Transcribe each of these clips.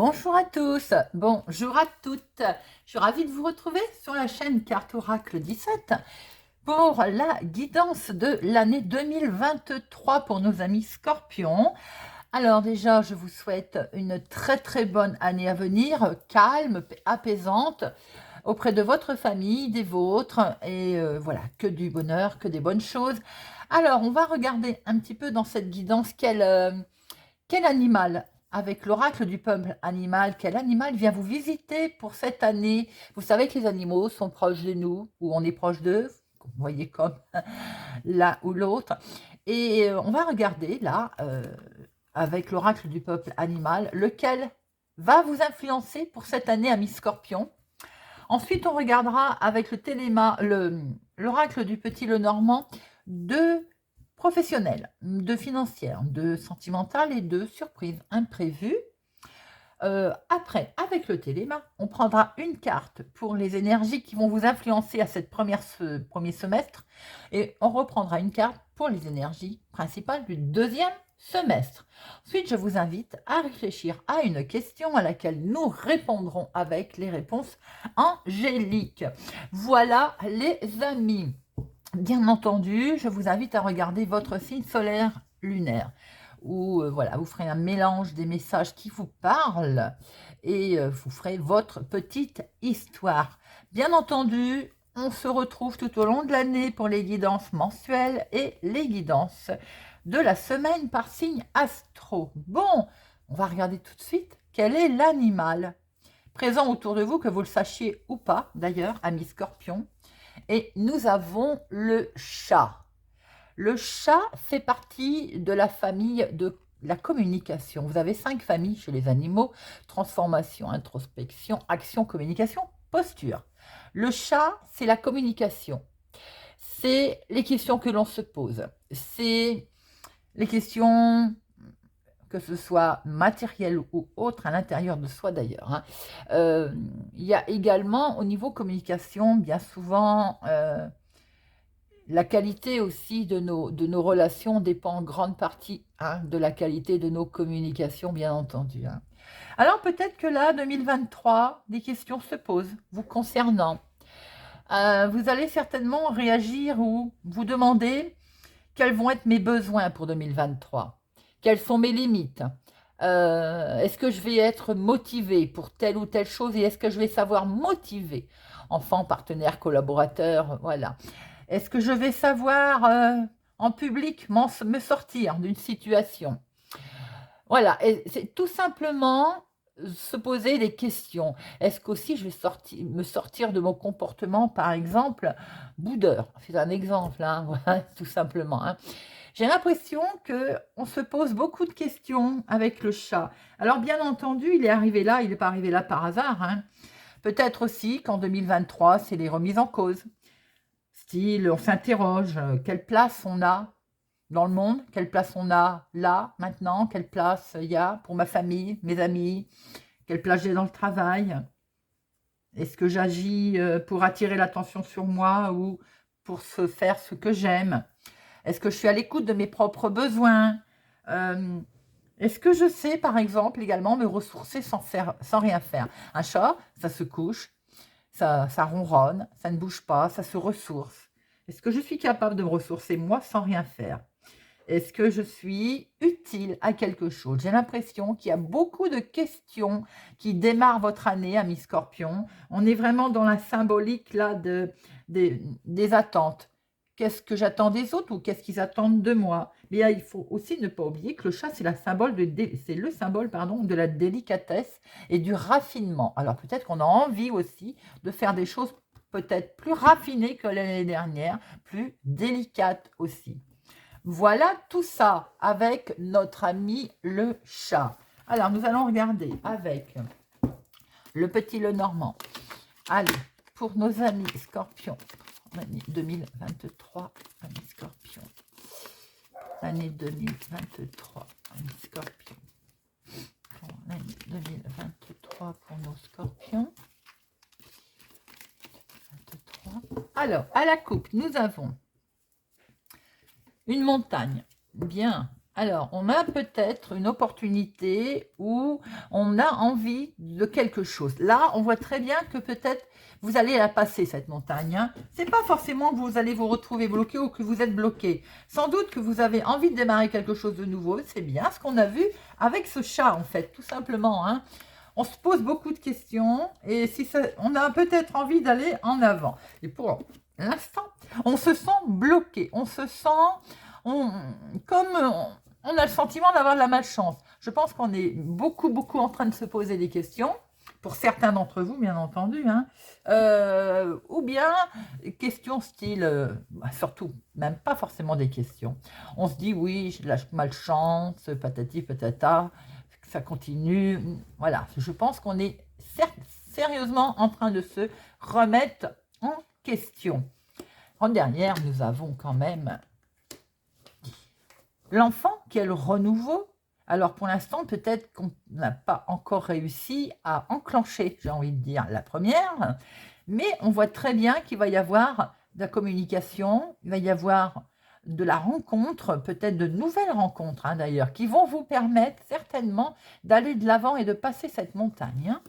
Bonjour à tous, bonjour à toutes. Je suis ravie de vous retrouver sur la chaîne Carte Oracle 17 pour la guidance de l'année 2023 pour nos amis Scorpions. Alors déjà, je vous souhaite une très bonne année à venir, calme, apaisante, auprès de votre famille, des vôtres, et voilà, que du bonheur, que des bonnes choses. Alors, on va regarder un petit peu dans cette guidance quel animal, avec l'oracle du peuple animal, quel animal vient vous visiter pour cette année? Vous savez que les animaux sont proches de nous, ou on est proche d'eux, vous voyez comme l'un ou l'autre. Et on va regarder là, avec l'oracle du peuple animal, lequel va vous influencer pour cette année, ami Scorpion. Ensuite, on regardera avec l'oracle du petit Lenormand, de professionnel, de financière, de sentimental et de surprise imprévue. Après, avec le téléma, on prendra une carte pour les énergies qui vont vous influencer à cette premier semestre et on reprendra une carte pour les énergies principales du deuxième semestre. Ensuite, je vous invite à réfléchir à une question à laquelle nous répondrons avec les réponses angéliques. Voilà les amis. Bien entendu, je vous invite à regarder votre signe solaire lunaire où voilà, vous ferez un mélange des messages qui vous parlent et vous ferez votre petite histoire. Bien entendu, on se retrouve tout au long de l'année pour les guidances mensuelles et les guidances de la semaine par signe astro. Bon, on va regarder tout de suite quel est l'animal présent autour de vous, que vous le sachiez ou pas d'ailleurs, amis Scorpion. Et nous avons le chat. Le chat fait partie de la famille de la communication. Vous avez 5 familles chez les animaux: transformation, introspection, action, communication, posture. Le chat, c'est la communication. C'est les questions que l'on se pose. C'est les questions, que ce soit matérielles ou autres, à l'intérieur de soi d'ailleurs. Il y a également, au niveau communication, bien souvent, la qualité aussi de nos relations dépend en grande partie de la qualité de nos communications, bien entendu. Alors peut-être que là, 2023, des questions se posent vous concernant. Vous allez certainement réagir ou vous demander quels vont être mes besoins pour 2023. Quelles sont mes limites? Est-ce que je vais être motivée pour telle ou telle chose et est-ce que je vais savoir motiver enfants, partenaires, collaborateurs, voilà. Est-ce que je vais savoir en public me sortir d'une situation? Voilà, c'est tout simplement se poser des questions. Est-ce qu'aussi je vais me sortir de mon comportement, par exemple, boudeur? C'est un exemple, hein, voilà, tout simplement. J'ai l'impression qu'on se pose beaucoup de questions avec le chat. Alors bien entendu, il est arrivé là, il n'est pas arrivé là par hasard. Peut-être aussi qu'en 2023, c'est les remises en cause. Style, on s'interroge, quelle place on a dans le monde, quelle place on a là, maintenant, quelle place il y a pour ma famille, mes amis, quelle place j'ai dans le travail. Est-ce que j'agis pour attirer l'attention sur moi ou pour faire ce que j'aime? Est-ce que je suis à l'écoute de mes propres besoins? Est-ce que je sais, par exemple, également me ressourcer sans rien faire? Un chat, ça se couche, ça ronronne, ça ne bouge pas, ça se ressource. Est-ce que je suis capable de me ressourcer moi sans rien faire? Est-ce que je suis utile à quelque chose? J'ai l'impression qu'il y a beaucoup de questions qui démarrent votre année, ami Scorpion. On est vraiment dans la symbolique là des attentes. Qu'est-ce que j'attends des autres ou qu'est-ce qu'ils attendent de moi? Mais là, il faut aussi ne pas oublier que le chat, c'est le symbole pardon, de la délicatesse et du raffinement. Alors peut-être qu'on a envie aussi de faire des choses peut-être plus raffinées que l'année dernière, plus délicates aussi. Voilà tout ça avec notre ami le chat. Alors, nous allons regarder avec le petit Lenormand. Allez, pour nos amis Scorpions, l'année 2023, amis Scorpions. L'année 2023, amis Scorpions. Pour l'année 2023 pour nos Scorpions. 23. Alors, à la coupe, nous avons une montagne bien Alors, on a peut-être une opportunité où on a envie de quelque chose. Là, on voit très bien que peut-être vous allez la passer, cette montagne. Hein. Ce n'est pas forcément que vous allez vous retrouver bloqué ou que vous êtes bloqué. Sans doute que vous avez envie de démarrer quelque chose de nouveau. C'est bien ce qu'on a vu avec ce chat, en fait, tout simplement. Hein. On se pose beaucoup de questions et si ça, on a peut-être envie d'aller en avant. Et pour l'instant, on se sent bloqué. On se sent... comme on a le sentiment d'avoir de la malchance. Je pense qu'on est beaucoup en train de se poser des questions, pour certains d'entre vous, bien entendu, hein, ou bien questions style, surtout, même pas forcément des questions. On se dit, oui, j'ai de la malchance, patati patata, ça continue. Voilà, je pense qu'on est sérieusement en train de se remettre en question. En dernière, nous avons quand même l'enfant qui est le renouveau. Alors pour l'instant, peut-être qu'on n'a pas encore réussi à enclencher, j'ai envie de dire, la première, mais on voit très bien qu'il va y avoir de la communication, il va y avoir de la rencontre, peut-être de nouvelles rencontres hein, d'ailleurs, qui vont vous permettre certainement d'aller de l'avant et de passer cette montagne. Hein.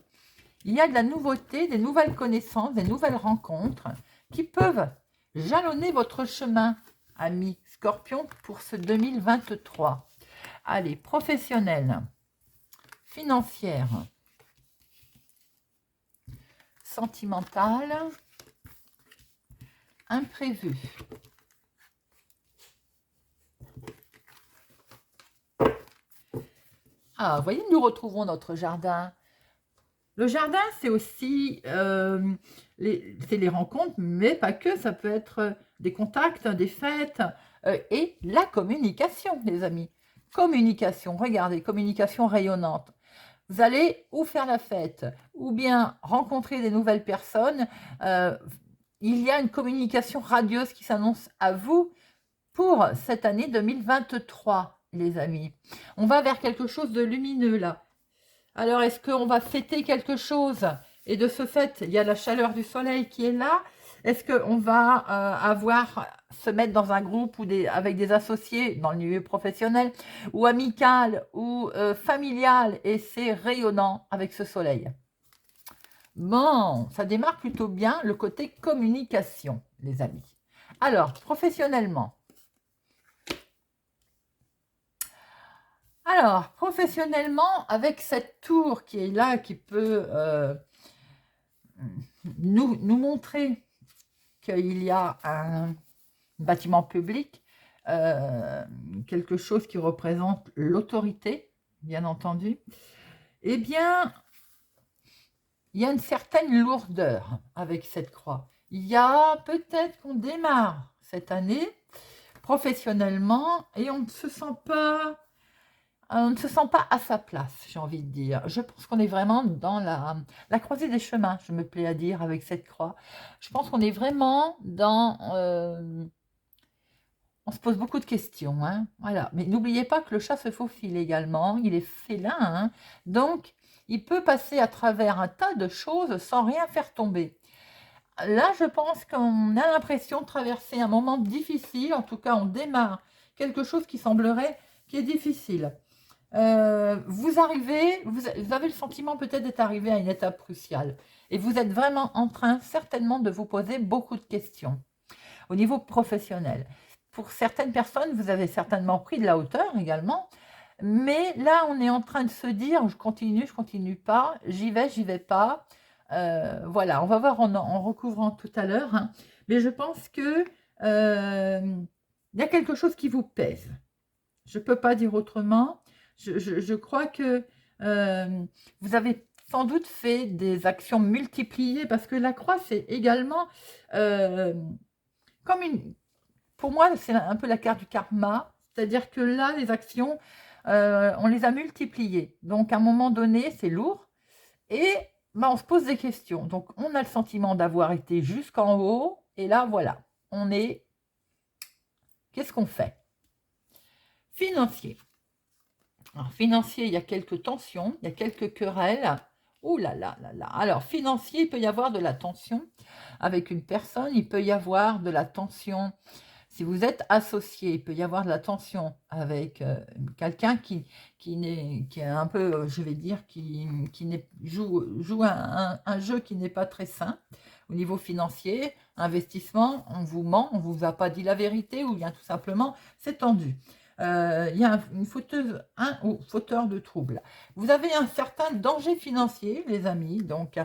Il y a de la nouveauté, des nouvelles connaissances, des nouvelles rencontres qui peuvent jalonner votre chemin, amis Scorpion, pour ce 2023. Allez, professionnel, financière, sentimentale, imprévu. Ah, vous voyez, nous retrouvons notre jardin. Le jardin, c'est aussi les rencontres, mais pas que, ça peut être des contacts, des fêtes et la communication, les amis. Communication, regardez, communication rayonnante. Vous allez ou faire la fête, ou bien rencontrer des nouvelles personnes. Il y a une communication radieuse qui s'annonce à vous pour cette année 2023, les amis. On va vers quelque chose de lumineux là. Alors, est-ce qu'on va fêter quelque chose? Et de ce fait, il y a la chaleur du soleil qui est là. Est-ce qu'on va se mettre dans un groupe ou avec des associés dans le milieu professionnel ou amical ou familial et c'est rayonnant avec ce soleil? Bon, ça démarre plutôt bien le côté communication, les amis. Alors, professionnellement. Alors, professionnellement, avec cette tour qui est là, qui peut nous montrer qu'il y a un bâtiment public, quelque chose qui représente l'autorité, bien entendu, eh bien, il y a une certaine lourdeur avec cette croix. Il y a peut-être qu'on démarre cette année professionnellement et on ne se sent pas à sa place, j'ai envie de dire. Je pense qu'on est vraiment dans la croisée des chemins, je me plais à dire, avec cette croix. Je pense qu'on est vraiment dans... on se pose beaucoup de questions. Hein, voilà. Mais n'oubliez pas que le chat se faufile également. Il est félin. Hein, donc, il peut passer à travers un tas de choses sans rien faire tomber. Là, je pense qu'on a l'impression de traverser un moment difficile. En tout cas, on démarre quelque chose qui semblerait qui est difficile. Vous avez le sentiment peut-être d'être arrivé à une étape cruciale. Et vous êtes vraiment en train, certainement, de vous poser beaucoup de questions au niveau professionnel. Pour certaines personnes, vous avez certainement pris de la hauteur également. Mais là, on est en train de se dire, je continue pas, j'y vais pas. Voilà, on va voir en recouvrant tout à l'heure. Hein. Mais je pense que il y a quelque chose qui vous pèse. Je ne peux pas dire autrement. Je crois que vous avez sans doute fait des actions multipliées parce que la croix, c'est également comme une... Pour moi, c'est un peu la carte du karma. C'est-à-dire que là, les actions, on les a multipliées. Donc, à un moment donné, c'est lourd. Et on se pose des questions. Donc, on a le sentiment d'avoir été jusqu'en haut. Et là, voilà, on est... Qu'est-ce qu'on fait? Financier. Alors, financier, il y a quelques tensions, il y a quelques querelles. Ouh là là là là. Alors, financier, il peut y avoir de la tension avec une personne, il peut y avoir de la tension Si vous êtes associé, il peut y avoir de la tension avec quelqu'un qui est un peu, je vais dire, joue un jeu qui n'est pas très sain au niveau financier, investissement, on vous ment, on ne vous a pas dit la vérité, ou bien tout simplement, c'est tendu. Il y a une fauteuse, un ou fauteur de troubles. Vous avez un certain danger financier, les amis, donc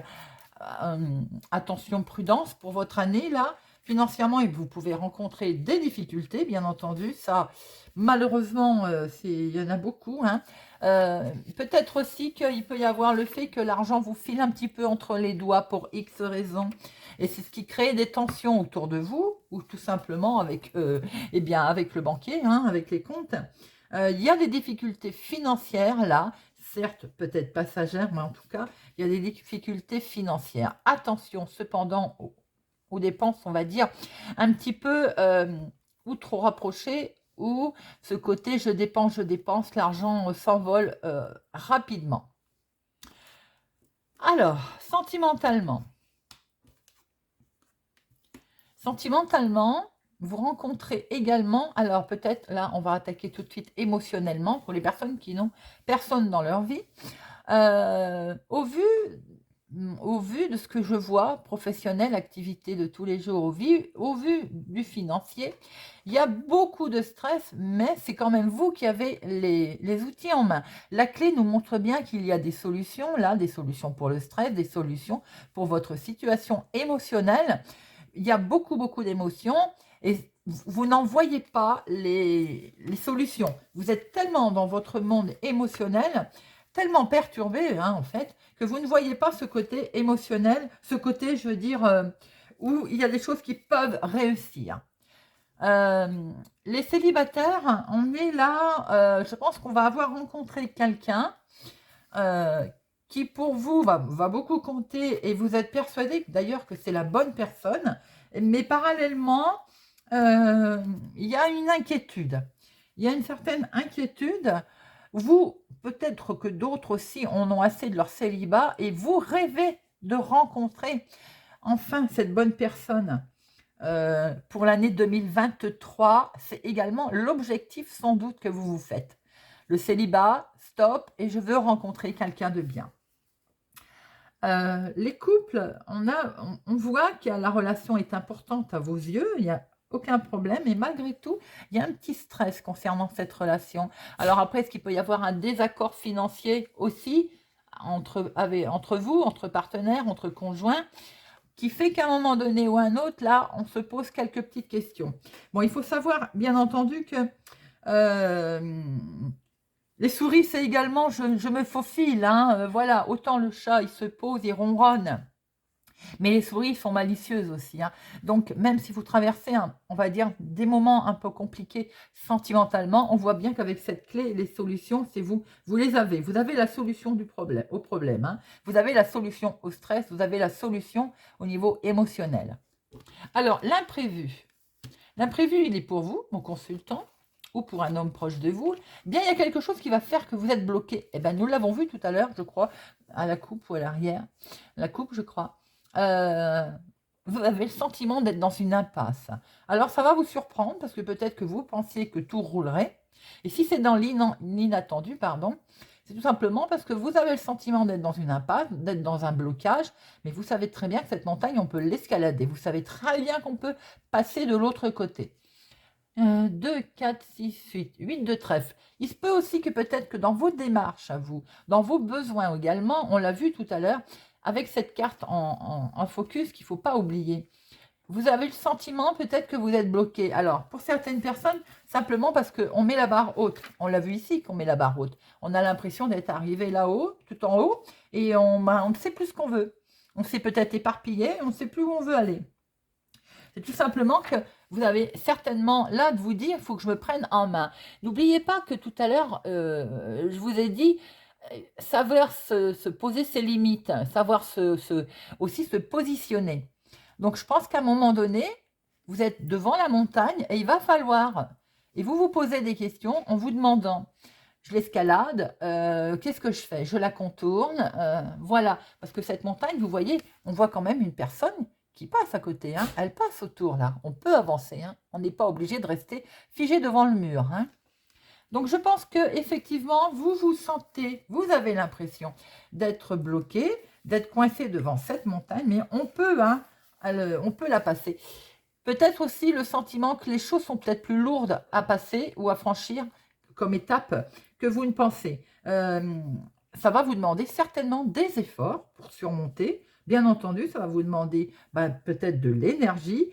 attention, prudence pour votre année, là, financièrement, et vous pouvez rencontrer des difficultés, bien entendu, ça, malheureusement, il y en a beaucoup, hein. Peut-être aussi qu'il peut y avoir le fait que l'argent vous file un petit peu entre les doigts pour X raisons, et c'est ce qui crée des tensions autour de vous, ou tout simplement avec, eh bien, avec le banquier, hein, avec les comptes. Il y a des difficultés financières là, certes peut-être passagères, mais en tout cas, il y a des difficultés financières. Attention cependant aux dépenses, on va dire, un petit peu ou trop rapprochées, ou ce côté je dépense, l'argent s'envole rapidement. Alors, sentimentalement, vous rencontrez également, alors peut-être là on va attaquer tout de suite émotionnellement pour les personnes qui n'ont personne dans leur vie. Au vu de ce que je vois, professionnel, activité de tous les jours, au vu du financier, il y a beaucoup de stress, mais c'est quand même vous qui avez les outils en main. La clé nous montre bien qu'il y a des solutions, là, des solutions pour le stress, des solutions pour votre situation émotionnelle. Il y a beaucoup d'émotions et vous n'en voyez pas les solutions. Vous êtes tellement dans votre monde émotionnel, tellement perturbé, hein, en fait, que vous ne voyez pas ce côté émotionnel, ce côté, je veux dire, où il y a des choses qui peuvent réussir. Les célibataires, on est là, je pense qu'on va avoir rencontré quelqu'un qui pour vous va beaucoup compter, et vous êtes persuadé d'ailleurs que c'est la bonne personne, mais parallèlement, il y a une inquiétude. Il y a une certaine inquiétude. Vous, peut-être que d'autres aussi en ont assez de leur célibat, et vous rêvez de rencontrer enfin cette bonne personne. Pour l'année 2023, c'est également l'objectif sans doute que vous vous faites. Le célibat, stop, et je veux rencontrer quelqu'un de bien. Les couples, on voit que la relation est importante à vos yeux, il n'y a aucun problème, et malgré tout, il y a un petit stress concernant cette relation. Alors après, est-ce qu'il peut y avoir un désaccord financier aussi entre vous, entre partenaires, entre conjoints, qui fait qu'à un moment donné ou à un autre, là, on se pose quelques petites questions. Bon, il faut savoir, bien entendu, que les souris, c'est également, je me faufile, hein, voilà, autant le chat, il se pose, il ronronne, mais les souris sont malicieuses aussi, hein. Donc, même si vous traversez, on va dire, des moments un peu compliqués sentimentalement, on voit bien qu'avec cette clé, les solutions, c'est vous les avez. Vous avez la solution au problème, hein. Vous avez la solution au stress, vous avez la solution au niveau émotionnel. Alors, l'imprévu, il est pour vous, mon consultant, ou pour un homme proche de vous. Bien, il y a quelque chose qui va faire que vous êtes bloqué. Eh bien, nous l'avons vu tout à l'heure, je crois, à la coupe ou à l'arrière. La coupe, je crois. Vous avez le sentiment d'être dans une impasse. Alors, ça va vous surprendre parce que peut-être que vous pensiez que tout roulerait. Et si c'est dans l'inattendu, pardon, c'est tout simplement parce que vous avez le sentiment d'être dans une impasse, d'être dans un blocage, mais vous savez très bien que cette montagne, on peut l'escalader. Vous savez très bien qu'on peut passer de l'autre côté. 2, 4, 6, 8 de trèfle. Il se peut aussi que peut-être que dans vos démarches à vous, dans vos besoins également, on l'a vu tout à l'heure, avec cette carte en focus qu'il ne faut pas oublier. Vous avez le sentiment peut-être que vous êtes bloqué. Alors, pour certaines personnes, simplement parce qu'on met la barre haute. On l'a vu ici qu'on met la barre haute. On a l'impression d'être arrivé là-haut, tout en haut, et on ne sait plus ce qu'on veut. On s'est peut-être éparpillé, on ne sait plus où on veut aller. C'est tout simplement que vous avez certainement là de vous dire, il faut que je me prenne en main. N'oubliez pas que tout à l'heure, je vous ai dit, savoir se poser ses limites, savoir aussi se positionner. Donc, je pense qu'à un moment donné, vous êtes devant la montagne et il va falloir, et vous vous posez des questions en vous demandant, je l'escalade, qu'est-ce que je fais? Je la contourne, voilà. Parce que cette montagne, vous voyez, on voit quand même une personne qui passe à côté, hein. Elle passe autour, là. On peut avancer, hein. On n'est pas obligé de rester figé devant le mur, hein. Donc, je pense que effectivement, vous vous sentez, vous avez l'impression d'être bloqué, d'être coincé devant cette montagne, mais on peut, hein, on peut la passer. Peut-être aussi le sentiment que les choses sont peut-être plus lourdes à passer ou à franchir comme étape que vous ne pensez. Ça va vous demander certainement des efforts pour surmonter. Bien entendu, ça va vous demander peut-être de l'énergie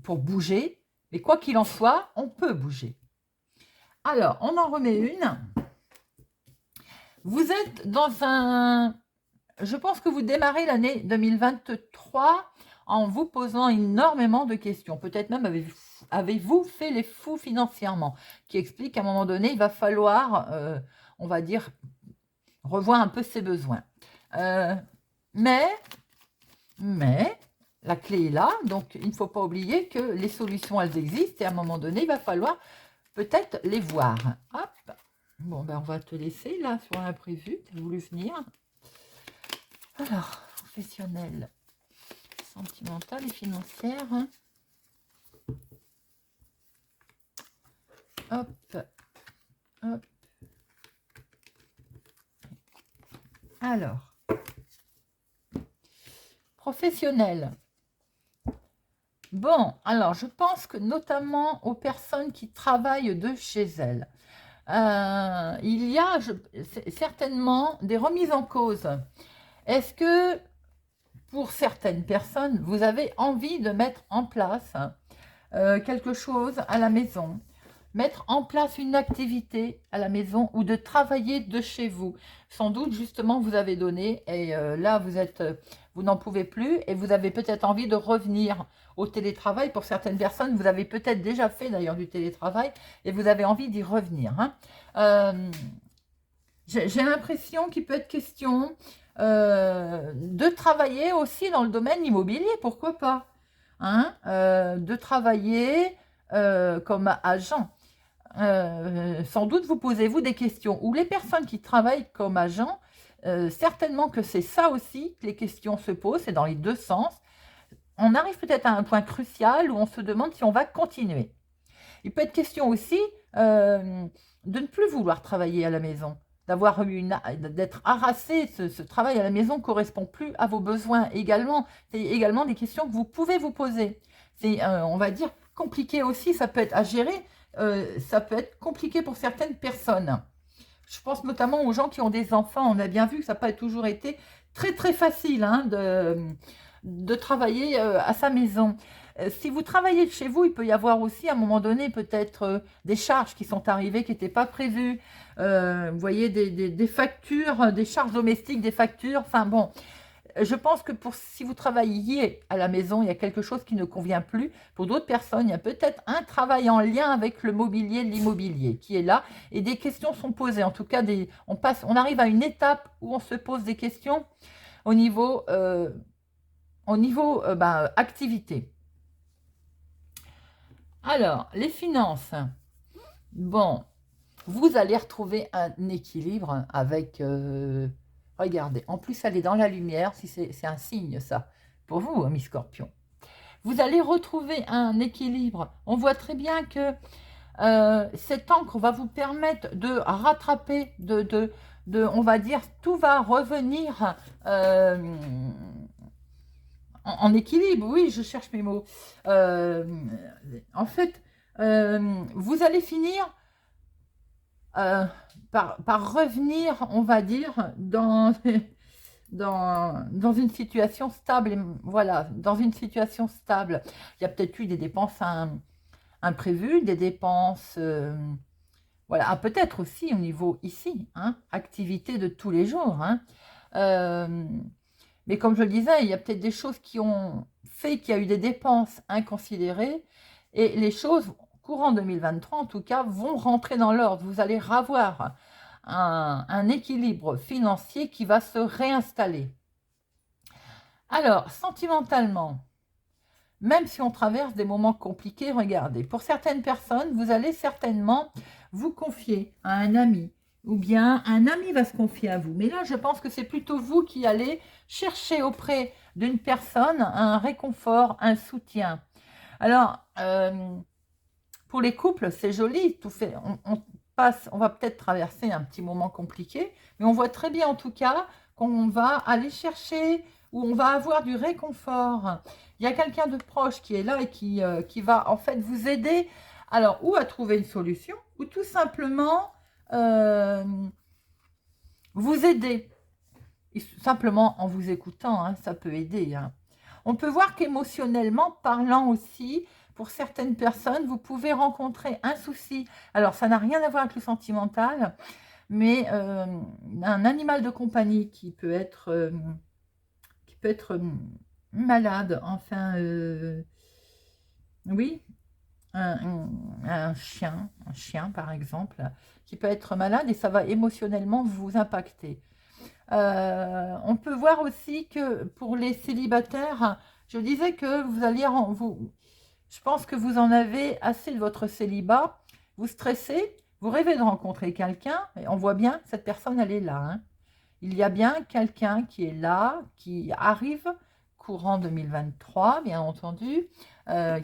pour bouger. Mais quoi qu'il en soit, on peut bouger. Alors, on en remet une. Vous êtes dans un... Je pense que vous démarrez l'année 2023 en vous posant énormément de questions. Peut-être même avez-vous fait les fous financièrement, qui explique qu'à un moment donné, il va falloir, on va dire, revoir un peu ses besoins. Mais, la clé est là, donc il ne faut pas oublier que les solutions, elles existent, et à un moment donné, il va falloir peut-être les voir. Hop. Bon, ben on va te laisser là sur l'imprévu, tu as voulu venir. Alors, professionnelle, sentimentale et financière. Hop, hop. Alors, professionnelle. Bon, alors je pense que notamment aux personnes qui travaillent de chez elles, il y a certainement des remises en cause. Est-ce que pour certaines personnes, vous avez envie de mettre en place quelque chose à la maison, mettre en place une activité à la maison ou de travailler de chez vous? Sans doute, justement, vous avez donné et là, vous n'en pouvez plus et vous avez peut-être envie de revenir au télétravail. Pour certaines personnes, vous avez peut-être déjà fait d'ailleurs du télétravail et vous avez envie d'y revenir, hein. J'ai l'impression qu'il peut être question de travailler aussi dans le domaine immobilier, pourquoi pas, hein, de travailler comme agent. Sans doute vous posez-vous des questions, ou les personnes qui travaillent comme agent, certainement que c'est ça aussi que les questions se posent, c'est dans les deux sens. On arrive peut-être à un point crucial où on se demande si on va continuer. Il peut être question aussi de ne plus vouloir travailler à la maison, d'être harassé. Ce travail à la maison ne correspond plus à vos besoins également. C'est également des questions que vous pouvez vous poser. C'est, on va dire, compliqué aussi, ça peut être à gérer, ça peut être compliqué pour certaines personnes. Je pense notamment aux gens qui ont des enfants. On a bien vu que ça n'a pas toujours été très très facile, hein, de travailler à sa maison. Si vous travaillez de chez vous, il peut y avoir aussi à un moment donné peut-être des charges qui sont arrivées, qui n'étaient pas prévues. Vous voyez, des factures, des charges domestiques, des factures. Enfin bon, je pense que si vous travailliez à la maison, il y a quelque chose qui ne convient plus. Pour d'autres personnes, il y a peut-être un travail en lien avec le mobilier, l'immobilier qui est là. Et des questions sont posées. En tout cas, on arrive à une étape où on se pose des questions au niveau activité. Alors, les finances. Bon, vous allez retrouver un équilibre avec... regardez, en plus, elle est dans la lumière, si c'est un signe, ça, pour vous, hein, mi-scorpion. Vous allez retrouver un équilibre. On voit très bien que cette encre va vous permettre de rattraper, on va dire, tout va revenir en équilibre. Oui, je cherche mes mots. En fait, vous allez finir par revenir, on va dire, dans une situation stable. Voilà, dans une situation stable. Il y a peut-être eu des dépenses imprévues, des dépenses... voilà, peut-être aussi au niveau ici, hein, activité de tous les jours. Hein. Mais comme je le disais, il y a peut-être des choses qui ont fait qu'il y a eu des dépenses inconsidérées et les choses, courant 2023 en tout cas, vont rentrer dans l'ordre. Vous allez revoir un équilibre financier qui va se réinstaller. Alors, sentimentalement, même si on traverse des moments compliqués, regardez, pour certaines personnes, vous allez certainement vous confier à un ami ou bien un ami va se confier à vous. Mais là, je pense que c'est plutôt vous qui allez chercher auprès d'une personne un réconfort, un soutien. Alors, pour les couples, c'est joli, tout fait. On va peut-être traverser un petit moment compliqué, mais on voit très bien en tout cas qu'on va aller chercher ou on va avoir du réconfort. Il y a quelqu'un de proche qui est là et qui va en fait vous aider, alors, ou à trouver une solution, ou tout simplement euh, vous aider. Et simplement en vous écoutant, hein, ça peut aider. Hein. On peut voir qu'émotionnellement parlant aussi, pour certaines personnes, vous pouvez rencontrer un souci. Alors, ça n'a rien à voir avec le sentimental, mais un animal de compagnie qui peut être malade, enfin, oui, un chien par exemple, qui peut être malade et ça va émotionnellement vous impacter. On peut voir aussi que pour les célibataires, je disais que vous alliez je pense que vous en avez assez de votre célibat, vous stressez, vous rêvez de rencontrer quelqu'un, et on voit bien que cette personne, elle est là. Hein. Il y a bien quelqu'un qui est là, qui arrive courant 2023, bien entendu,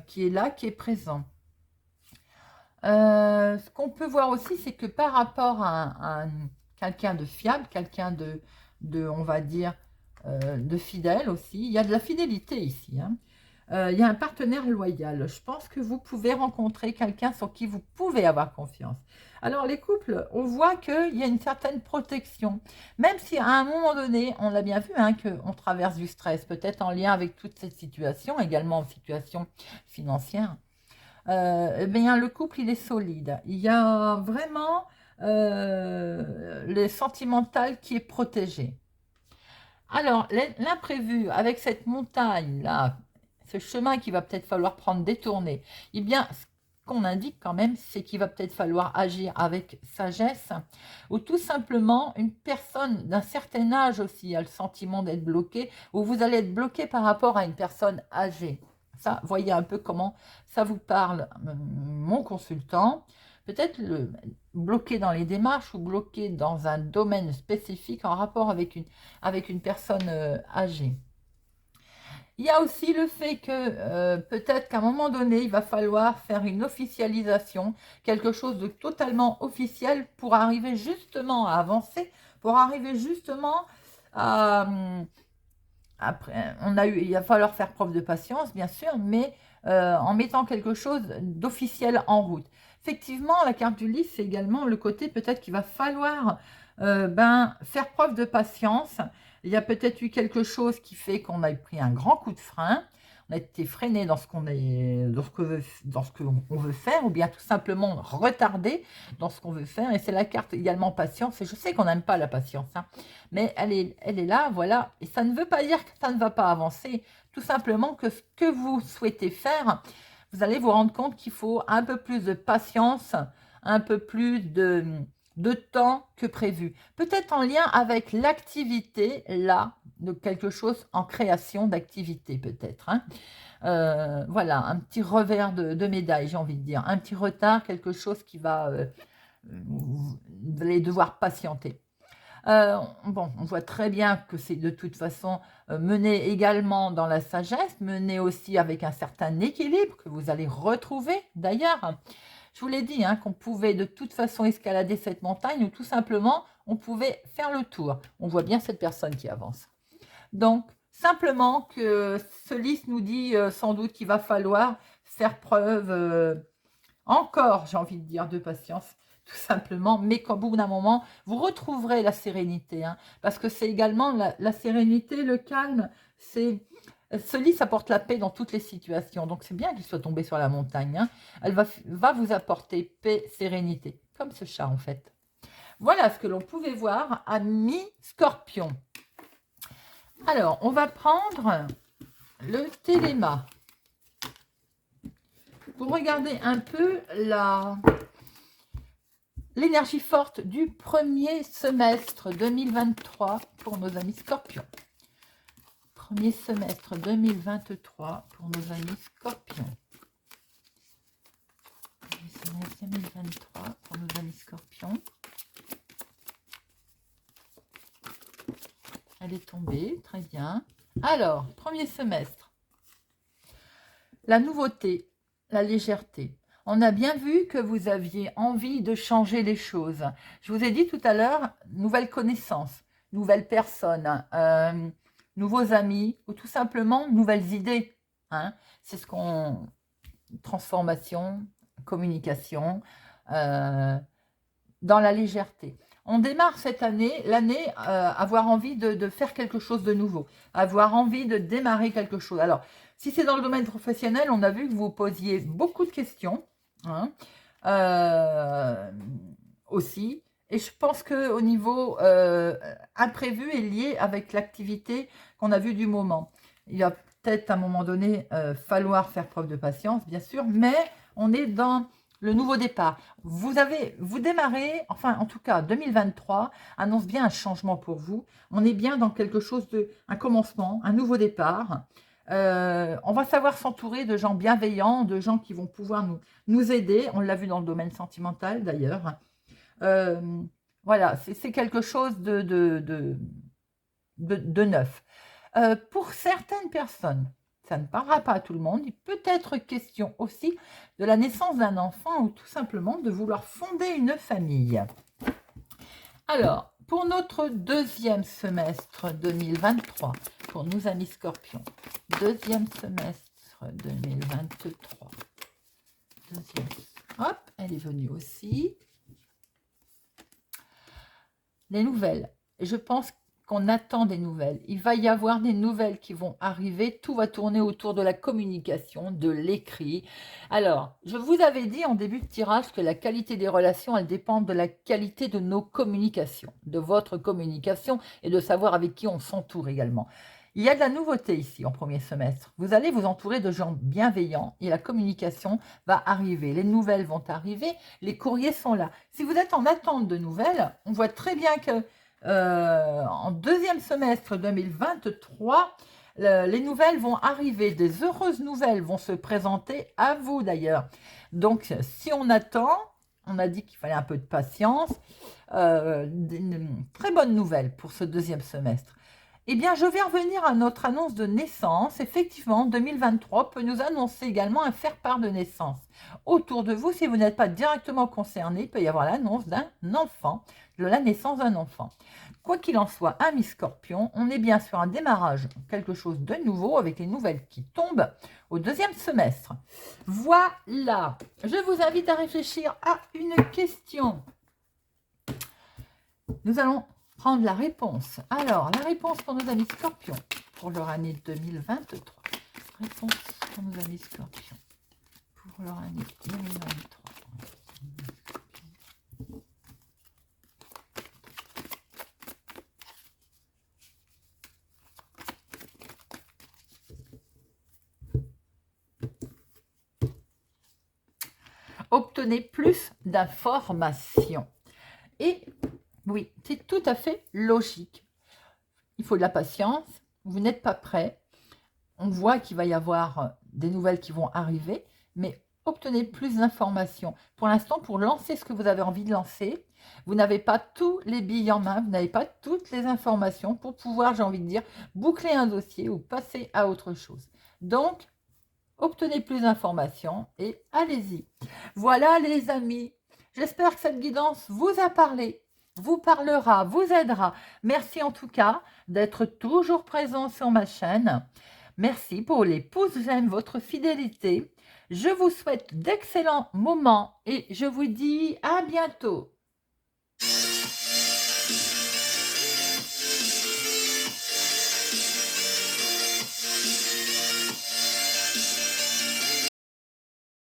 qui est là, qui est présent. Ce qu'on peut voir aussi, c'est que par rapport à quelqu'un de fiable, quelqu'un on va dire, de fidèle aussi, il y a de la fidélité ici. Hein. Il y a un partenaire loyal. Je pense que vous pouvez rencontrer quelqu'un sur qui vous pouvez avoir confiance. Alors les couples, on voit qu'il y a une certaine protection. Même si à un moment donné, on l'a bien vu, hein, qu'on traverse du stress, peut-être en lien avec toute cette situation, également en situation financière. Eh bien, le couple, il est solide. Il y a vraiment le sentimental qui est protégé. Alors, l'imprévu, avec cette montagne-là, ce chemin qu'il va peut-être falloir prendre détourné, eh bien, ce qu'on indique quand même, c'est qu'il va peut-être falloir agir avec sagesse, ou tout simplement, une personne d'un certain âge aussi a le sentiment d'être bloqué, ou vous allez être bloqué par rapport à une personne âgée. Ça, voyez un peu comment ça vous parle, mon consultant. Peut-être bloqué dans les démarches ou bloqué dans un domaine spécifique en rapport avec une personne âgée. Il y a aussi le fait que peut-être qu'à un moment donné, il va falloir faire une officialisation, quelque chose de totalement officiel pour arriver justement à avancer, pour arriver justement à... Après, il va falloir faire preuve de patience, bien sûr, mais en mettant quelque chose d'officiel en route. Effectivement, la carte du livre, c'est également le côté peut-être qu'il va falloir faire preuve de patience. Il y a peut-être eu quelque chose qui fait qu'on a pris un grand coup de frein. On a été freiné dans ce qu'on veut faire, ou bien tout simplement retardé dans ce qu'on veut faire. Et c'est la carte également patience. Et je sais qu'on n'aime pas la patience, hein, mais elle est là, voilà. Et ça ne veut pas dire que ça ne va pas avancer. Tout simplement que ce que vous souhaitez faire, vous allez vous rendre compte qu'il faut un peu plus de patience, un peu plus de temps que prévu. Peut-être en lien avec l'activité, là, de quelque chose en création d'activité, peut-être. Hein. Voilà, un petit revers de médaille, j'ai envie de dire. Un petit retard, quelque chose qui va... vous allez devoir patienter. Bon, on voit très bien que c'est de toute façon mené également dans la sagesse, mené aussi avec un certain équilibre que vous allez retrouver d'ailleurs. Je vous l'ai dit, hein, qu'on pouvait de toute façon escalader cette montagne ou tout simplement on pouvait faire le tour. On voit bien cette personne qui avance. Donc, simplement que ce liste nous dit sans doute qu'il va falloir faire preuve encore, j'ai envie de dire, de patience, tout simplement, mais qu'au bout d'un moment, vous retrouverez la sérénité, hein, parce que c'est également la sérénité, le calme, ce lit, ça apporte la paix dans toutes les situations, donc c'est bien qu'il soit tombé sur la montagne, hein. Elle va vous apporter paix, sérénité, comme ce chat en fait. Voilà ce que l'on pouvait voir à mi-scorpion. Alors, on va prendre le téléma. Pour regarder un peu l'énergie forte du premier semestre 2023 pour nos amis scorpions. Premier semestre 2023 pour nos amis scorpions. Premier semestre 2023 pour nos amis scorpions. Elle est tombée, très bien. Alors, premier semestre. La nouveauté, la légèreté. On a bien vu que vous aviez envie de changer les choses. Je vous ai dit tout à l'heure, nouvelles connaissances, nouvelles personnes, nouveaux amis, ou tout simplement nouvelles idées. Hein. C'est ce qu'on... Transformation, communication, dans la légèreté. On démarre cette année, avoir envie de faire quelque chose de nouveau, avoir envie de démarrer quelque chose. Alors, si c'est dans le domaine professionnel, on a vu que vous posiez beaucoup de questions, hein, aussi. Et je pense qu'au niveau imprévu est lié avec l'activité qu'on a vue du moment. Il va peut-être à un moment donné falloir faire preuve de patience, bien sûr, mais on est dans le nouveau départ. Vous démarrez, enfin en tout cas 2023 annonce bien un changement pour vous. On est bien dans quelque chose un commencement, un nouveau départ. On va savoir s'entourer de gens bienveillants, de gens qui vont pouvoir nous aider. On l'a vu dans le domaine sentimental d'ailleurs. Voilà, c'est quelque chose de neuf. Pour certaines personnes, ça ne parlera pas à tout le monde, il peut être question aussi de la naissance d'un enfant ou tout simplement de vouloir fonder une famille. Alors, pour notre deuxième semestre 2023, pour nos amis scorpions, deuxième semestre 2023, hop, elle est venue aussi. Les nouvelles, je pense qu'on attend des nouvelles. Il va y avoir des nouvelles qui vont arriver. Tout va tourner autour de la communication, de l'écrit. Alors, je vous avais dit en début de tirage que la qualité des relations, elle dépend de la qualité de nos communications, de votre communication et de savoir avec qui on s'entoure également. Il y a de la nouveauté ici en premier semestre. Vous allez vous entourer de gens bienveillants et la communication va arriver. Les nouvelles vont arriver, les courriers sont là. Si vous êtes en attente de nouvelles, on voit très bien que en deuxième semestre 2023, les nouvelles vont arriver, des heureuses nouvelles vont se présenter à vous d'ailleurs. Donc, si on attend, on a dit qu'il fallait un peu de patience, une très bonne nouvelle pour ce deuxième semestre. Eh bien, je vais revenir à notre annonce de naissance. Effectivement, 2023 peut nous annoncer également un faire-part de naissance. Autour de vous, si vous n'êtes pas directement concerné, il peut y avoir l'annonce d'un enfant, de la naissance d'un enfant. Quoi qu'il en soit, amis scorpions, on est bien sur un démarrage, quelque chose de nouveau avec les nouvelles qui tombent au deuxième semestre. Voilà, je vous invite à réfléchir à une question. Nous allons prendre la réponse. Alors, la réponse pour nos amis scorpions pour leur année 2023. Réponse pour nos amis scorpions pour leur année 2023. Obtenez plus d'informations. Et oui, c'est tout à fait logique. Il faut de la patience. Vous n'êtes pas prêt. On voit qu'il va y avoir des nouvelles qui vont arriver, mais obtenez plus d'informations. Pour l'instant, pour lancer ce que vous avez envie de lancer, vous n'avez pas tous les billes en main, vous n'avez pas toutes les informations pour pouvoir, j'ai envie de dire, boucler un dossier ou passer à autre chose. Donc, obtenez plus d'informations et allez-y. Voilà les amis, j'espère que cette guidance vous a parlé, vous parlera, vous aidera. Merci en tout cas d'être toujours présent sur ma chaîne. Merci pour les pouces j'aime, votre fidélité. Je vous souhaite d'excellents moments et je vous dis à bientôt.